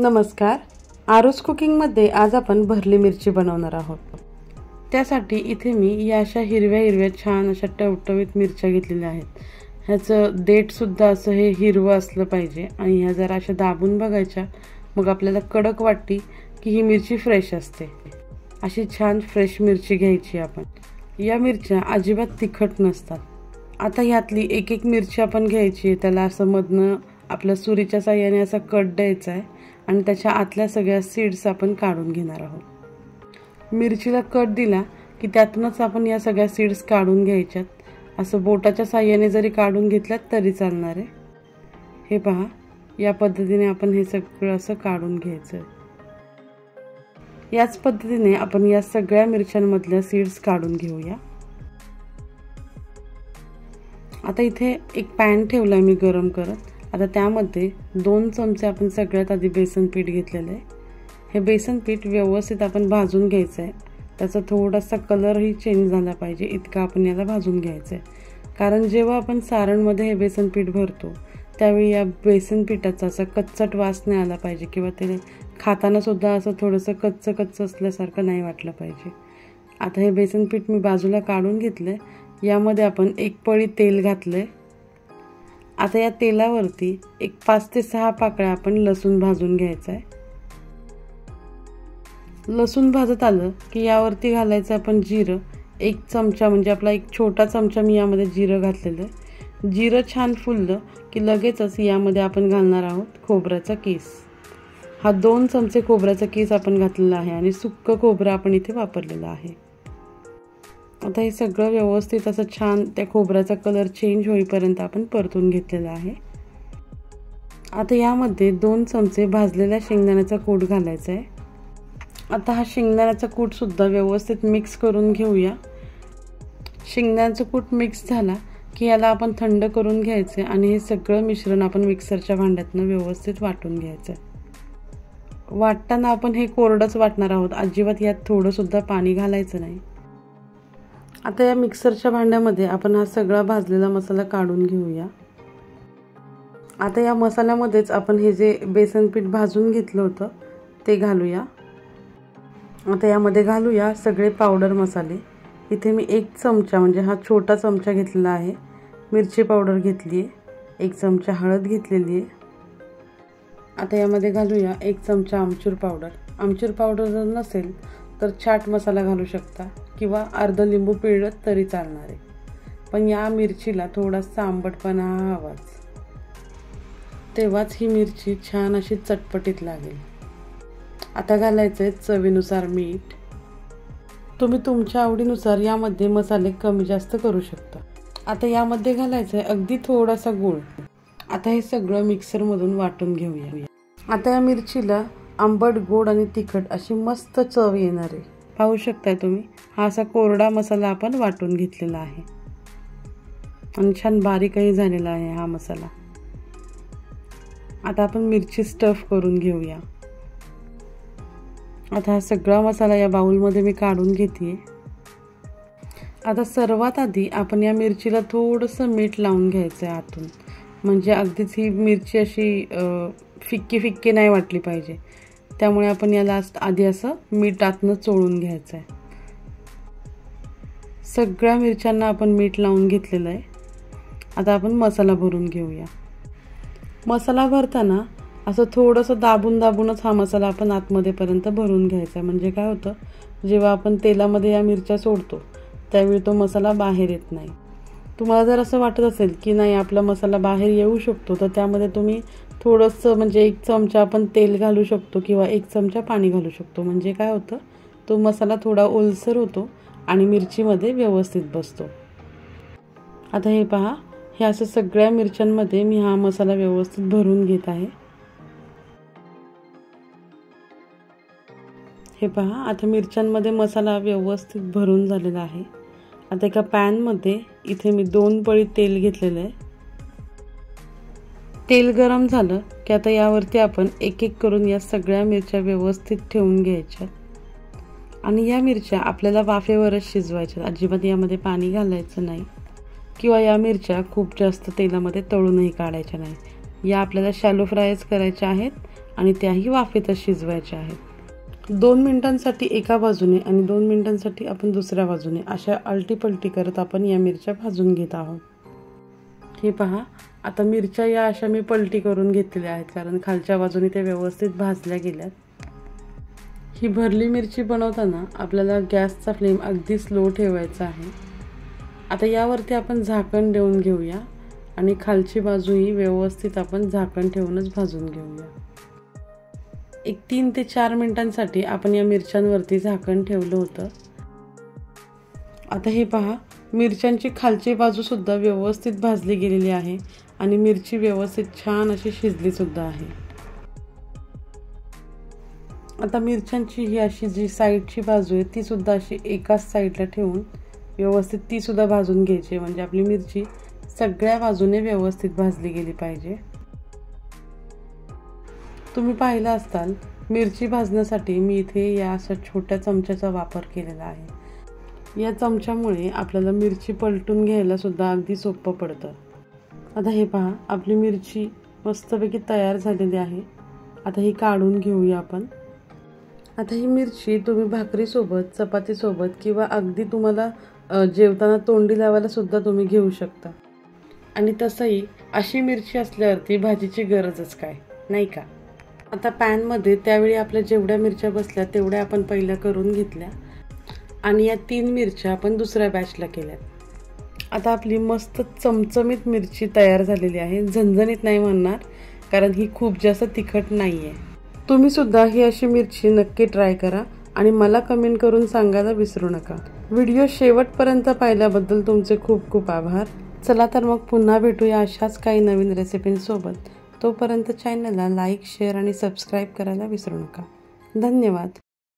नमस्कार. आरूज कुकिंगमध्ये आज आपण भरली मिरची बनवणार आहोत. त्यासाठी इथे मी या अशा हिरव्या छान अशा टवटवीत मिरच्या घेतलेल्या आहेत. ह्याचं देठसुद्धा असं हे हिरवं असलं पाहिजे आणि ह्या जरा अशा दाबून बघायच्या. मग आपल्याला कडक वाटते की ही मिरची फ्रेश असते. अशी छान फ्रेश मिरची घ्यायची आपण. या मिरच्या अजिबात तिखट नसतात. आता ह्यातली एक मिरची आपण घ्यायची. त्याला असं मधनं आपल्या सुरीच्या साहाय्याने असा कट द्यायचा आहे आणि त्याच्या आतल्या सगळ्या सीड्स आपण काढून घेणार आहोत. मिरचीला कट दिला की त्यातूनच आपण या सगळ्या सीड्स काढून घ्यायच्यात. असं बोटाच्या साहाय्याने जरी काढून घेतल्यात तरी चालणार आहे. हे पहा, या पद्धतीने आपण हे सगळं असं काढून घ्यायचं. याच पद्धतीने आपण या सगळ्या मिरच्यांमधल्या सीड्स काढून घेऊया. आता इथे एक पॅन ठेवला मी गरम करत. आता त्यामध्ये 2 चमचे आपण सगळ्यात आधी बेसन पीठ घेतलेलं आहे. हे बेसन पीठ व्यवस्थित आपण भाजून घ्यायचं आहे. त्याचा थोडासा कलरही चेंज झाला पाहिजे इतका आपण याला भाजून घ्यायचं आहे. कारण जेव्हा आपण सारणमध्ये हे बेसन पीठ भरतो त्यावेळी या बेसन पिठाचा असा कच्चट वास नाही आला पाहिजे किंवा ते खाताना सुद्धा असं थोडंसं कच्चं असल्यासारखं नाही वाटलं पाहिजे. आता हे बेसन पीठ मी बाजूला काढून घेतलं. यामध्ये आपण 1 पळी तेल घातलं. आता या तेलावरती 5 ते 6 पाकळ्या आपण लसूण भाजून घ्यायचा आहे. लसूण भाजत आलं की यावरती घालायचं आपण जिरं. 1 चमचा म्हणजे आपला 1 छोटा चमचा मी यामध्ये जिरं घातलेलं आहे. जिरं छान फुललं की लगेचच यामध्ये आपण घालणार आहोत खोबऱ्याचा कीस. हा 2 चमचे खोबऱ्याचा कीस आपण घातलेला आहे आणि सुक्कं खोबरं आपण इथे वापरलेलं आहे. आता हे सगळं व्यवस्थित असं छान त्या खोबऱ्याचा कलर चेंज होईपर्यंत आपण परतून घेतलेला आहे. आता यामध्ये 2 चमचे भाजलेल्या शेंगदाण्याचा कूट घालायचा आहे. आता हा शेंगदाण्याचा कूट सुद्धा व्यवस्थित मिक्स करून घेऊया. शेंगदाण्याचा कूट मिक्स झाला की याला आपण थंड करून घ्यायचे आणि हे सगळं मिश्रण आपण मिक्सरच्या भांड्यातनं व्यवस्थित वाटून घ्यायचं. वाटताना आपण हे कोरडंच वाटणार आहोत. अजिबात यात थोडंसुद्धा पाणी घालायचं नाही. आता या मिक्सरच्या भांड्यामध्ये आपण हा सगळा भाजलेला मसाला काढून घेऊया. आता या मसाल्यामध्येच आपण हे जे बेसन पीठ भाजून घेतलं होतं ते घालूया. आता यामध्ये घालूया सगळे पावडर मसाले. इथे मी 1 चमचा म्हणजे हा छोटा चमचा घेतलेला आहे मिरची पावडर घेतली आहे. 1 चमचा हळद घेतलेली आहे. आता यामध्ये घालूया 1 चमचा आमचूर पावडर. आमचूर पावडर जर नसेल तर चाट मसाला घालू शकता किंवा अर्ध लिंबू पिळलं तरी चालणार आहे. पण या मिरचीला थोडासा आंबटपणा हवाच, तेव्हाच ही मिरची छान अशी चटपटीत लागेल. आता घालायचं आहे चवीनुसार मीठ. तुम्ही तुमच्या आवडीनुसार यामध्ये मसाले कमी जास्त करू शकता. आता यामध्ये घालायचं आहे अगदी थोडासा गूळ. आता हे सगळं मिक्सरमधून वाटून घेऊया. आता या मिरचीला आंबट, गोड आणि तिखट अशी मस्त चव येणार आहे. पाहू शकताय तुम्ही, हा असा कोरडा मसाला आपण वाटून घेतलेला आहे आणि छान बारीकही झालेला आहे हा मसाला. आता आपण मिरची स्टफ करून घेऊया. आता हा सगळा मसाला या बाउलमध्ये मी काढून घेते. आता सर्वात आधी आपण या मिरचीला थोडंसं मीठ लावून घ्यायचं आहे आतून. म्हणजे अगदीच ही मिरची अशी फिक्की नाही वाटली पाहिजे. त्यामुळे आपण याला आधी असं मीठ आतनं चोळून घ्यायचं आहे. सगळ्या मिरच्यांना आपण मीठ लावून घेतलेलं आहे. आता आपण मसाला भरून घेऊया. मसाला भरताना असं थोडंसं दाबूनच हा मसाला आपण आतमध्येपर्यंत भरून घ्यायचा. म्हणजे काय होतं, जेव्हा आपण तेलामध्ये या मिरच्या सोडतो त्यावेळी तो मसाला बाहेर येत नाही. तुम्हाला जर असं वाटत असेल की नाही आपला मसाला बाहेर येऊ शकतो तर त्यामध्ये तुम्ही थोडंसं म्हणजे 1 चमचा आपण तेल घालू शकतो किंवा 1 चमचा पाणी घालू शकतो. म्हणजे काय होतं, तो मसाला थोडा ओलसर होतो आणि मिरचीमध्ये व्यवस्थित बसतो. आता हे पहा, हे असं सगळ्या मिरच्यांमध्ये मी हा मसाला व्यवस्थित भरून घेत आहे. हे पहा, आता मिरच्यांमध्ये मसाला व्यवस्थित भरून झालेला आहे. आता एका पॅनमध्ये इथे मी 2 पळी तेल घेतलेलं आहे. तेल गरम झालं की आता यावरती आपण एक करून या सगळ्या मिरच्या व्यवस्थित ठेवून घ्यायच्या आणि या मिरच्या आपल्याला वाफेवरच शिजवायच्या. अजिबात यामध्ये पाणी घालायचं नाही किंवा या मिरच्या खूप जास्त तेलामध्ये तळूनही काढायच्या नाही. या आपल्याला शॅलो फ्रायच करायच्या आहेत आणि त्याही वाफेतच शिजवायच्या आहेत। 2 मिनिटांसाठी एका बाजूने आणि 2 मिनिटांसाठी आपण दुसऱ्या बाजूने अशा आलटी-पलटी करत आपण या मिरच्या भाजून घेत आहोत। हे पहा, आता मिरच्या या अशा मी पलटी करून घेतलेल्या आहेत, कारण खालच्या बाजूने त्या व्यवस्थित भाजल्या गेल्यात। ही भरली मिरची बनवताना आपल्याला गॅसचा फ्लेम अगदी स्लो ठेवायचा आहे। आता यावरती आपण झाकण देऊन घेऊया आणि खालची बाजूही व्यवस्थित आपण झाकण ठेवूनच भाजून घेऊया। एक 3 ते 4 मिनिटांसाठी आपण या मिरच्यांवरती झाकण ठेवलं होतं। आता हे पहा, मिरच्यांची खालची बाजू सुद्धा व्यवस्थित भाजली गेलेली आहे आणि मिरची व्यवस्थित छान अशी शिजली सुद्धा आहे। आता मिरच्यांची ही अशी जी साईडची बाजू आहे ती सुद्धा अशी एकाच साईडला ठेवून व्यवस्थित ती सुद्धा भाजून घ्यायची, म्हणजे आपली मिरची सगळ्या बाजूने व्यवस्थित भाजली गेली पाहिजे। तुम्ही पाहिलं असताल, मिरची भाजण्यासाठी मी इथे या अशा छोट्या चमच्याचा वापर केलेला आहे। या चमच्यामुळे आपल्याला मिरची पलटून घ्यायला सुद्धा अगदी सोपं पडतं। आता हे पहा, आपली मिरची मस्तपैकी तयार झालेली आहे। आता ही काढून घेऊया आपण। आता ही मिरची तुम्ही भाकरीसोबत, चपातीसोबत किंवा अगदी तुम्हाला जेवताना तोंडी लावायला सुद्धा तुम्ही घेऊ शकता। आणि तसंही अशी मिरची असल्यावरती भाजीची गरजच काय, नाही का? आता पॅनमध्ये त्यावेळी आपल्या जेवढ्या मिरच्या बसल्या तेवढ्या आपण पहिल्या करून घेतल्या आणि या 3 मिरच्या आपण दुसऱ्या बॅचला केल्या। आता आपली मस्त चमचमीत मिरची तयार झालेली आहे। झणझणीत नाही म्हणणार, कारण ही खूप जास्त तिखट नाही आहे। तुम्ही सुद्धा ही अशी मिरची नक्की ट्राय करा आणि मला कमेंट करून सांगायला विसरू नका। व्हिडिओ शेवटपर्यंत पाहिल्याबद्दल तुमचे खूप खूप आभार। चला तर मग पुन्हा भेटूया अशाच काही नवीन रेसिपींसोबत। तोपर्यंत चॅनलला लाईक, शेअर आणि सबस्क्राईब करायला विसरू नका। धन्यवाद।